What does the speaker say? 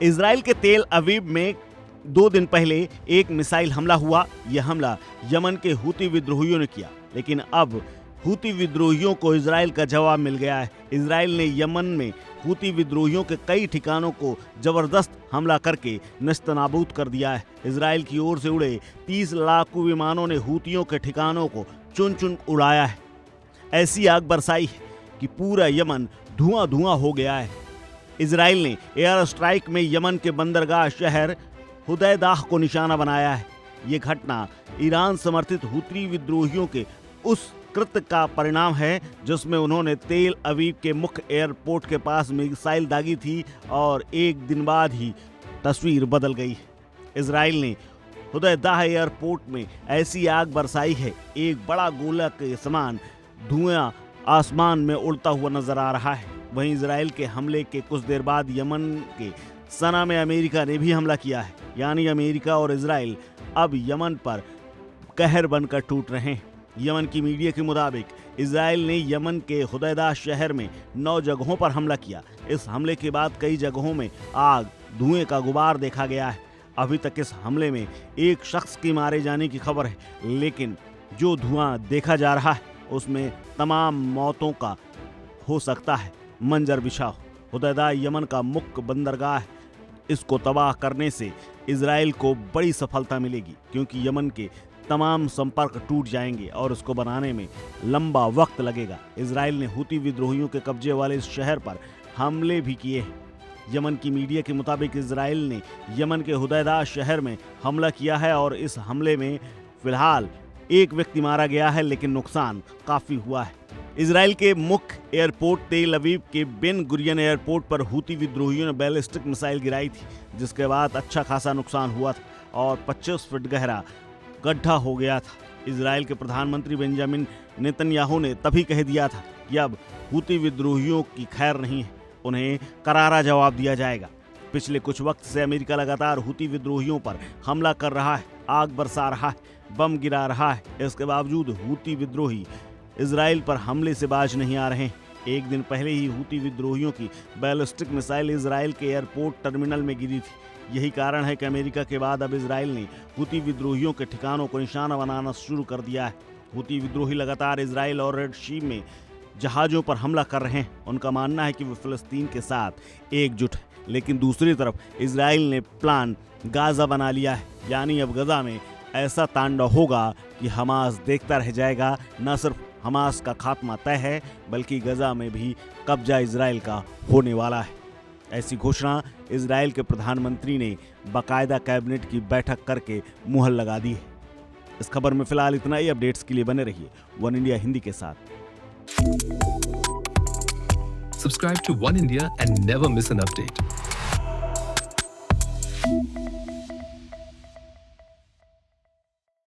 Israel के तेल अवीव में 2 दिन पहले एक मिसाइल हमला हुआ। यह हमला यमन के हूती विद्रोहियों ने किया, लेकिन अब हूती विद्रोहियों को इजराइल का जवाब मिल गया है। इजराइल ने यमन में हूती विद्रोहियों के कई ठिकानों को जबरदस्त हमला करके नेस्तनाबूद कर दिया है। इजराइल की ओर से उड़े 30 लड़ाकू विमानों ने हूतियों के ठिकानों को चुन चुन उड़ाया है। ऐसी आग बरसाई है कि पूरा यमन धुआं धुआं हो गया है। इजराइल ने एयर स्ट्राइक में यमन के बंदरगाह शहर हुदैदाह को निशाना बनाया है। ये घटना ईरान समर्थित हूती विद्रोहियों के उस कृत्य का परिणाम है जिसमें उन्होंने तेल अवीव के मुख्य एयरपोर्ट के पास मिसाइल दागी थी और एक दिन बाद ही तस्वीर बदल गई। इजराइल ने हुदैदाह एयरपोर्ट में ऐसी आग बरसाई है, एक बड़ा गोला के समान धुआं आसमान में उड़ता हुआ नजर आ रहा है। वहीं इजराइल के हमले के कुछ देर बाद यमन के सना में अमेरिका ने भी हमला किया है। यानी अमेरिका और इजराइल अब यमन पर कहर बनकर टूट रहे हैं। यमन की मीडिया के मुताबिक इजराइल ने यमन के हुदैदा शहर में 9 जगहों पर हमला किया। इस हमले के बाद कई जगहों में आग धुएं का गुबार देखा गया है। अभी तक इस हमले में एक शख्स के मारे जाने की खबर है, लेकिन जो धुआं देखा जा रहा है उसमें तमाम मौतों का हो सकता है मंजर बिछाओ। हुदैदा यमन का मुख्य बंदरगाह है। इसको तबाह करने से इजराइल को बड़ी सफलता मिलेगी, क्योंकि यमन के तमाम संपर्क टूट जाएंगे और उसको बनाने में लंबा वक्त लगेगा। इजराइल ने हूती विद्रोहियों के कब्जे वाले इस शहर पर हमले भी किए हैं। यमन की मीडिया के मुताबिक इजराइल ने यमन के हुदैदा शहर में हमला किया है और इस हमले में फिलहाल एक व्यक्ति मारा गया है, लेकिन नुकसान काफी हुआ है। इजराइल के मुख्य एयरपोर्ट तेल अवीव के बेन गुरियन एयरपोर्ट पर हूती विद्रोहियों ने बैलिस्टिक मिसाइल गिराई थी, जिसके बाद अच्छा खासा नुकसान हुआ था और 25 फीट गहरा गड्ढा हो गया था। इजराइल के प्रधानमंत्री बेंजामिन नेतन्याहू ने तभी कह दिया था कि अब हूती विद्रोहियों की खैर नहीं है, उन्हें करारा जवाब दिया जाएगा। पिछले कुछ वक्त से अमेरिका लगातार हूती विद्रोहियों पर हमला कर रहा है, आग बरसा रहा है, बम गिरा रहा है। इसके बावजूद हूती विद्रोही इजराइल पर हमले से बाज नहीं आ रहे हैं। एक दिन पहले ही हूती विद्रोहियों की बैलिस्टिक मिसाइल इजराइल के एयरपोर्ट टर्मिनल में गिरी थी। यही कारण है कि अमेरिका के बाद अब इजराइल ने हूती विद्रोहियों के ठिकानों को निशाना बनाना शुरू कर दिया है। हूती विद्रोही लगातार इजराइल और रेड सी में जहाज़ों पर हमला कर रहे हैं। उनका मानना है कि वे फिलिस्तीन के साथ एकजुट है, लेकिन दूसरी तरफ इजराइल ने प्लान गाजा बना लिया है। यानी अब गजा में ऐसा तांडव होगा कि हमास देखता रह जाएगा। न सिर्फ हमास का खात्मा तय है, बल्कि गजा में भी कब्जा इजराइल का होने वाला है। ऐसी घोषणा इजराइल के प्रधानमंत्री ने बाकायदा कैबिनेट की बैठक करके मुहर लगा दी है। इस खबर में फिलहाल इतना ही। अपडेट्स के लिए बने रहिए वन इंडिया हिंदी के साथ। Subscribe to One India and never miss an update.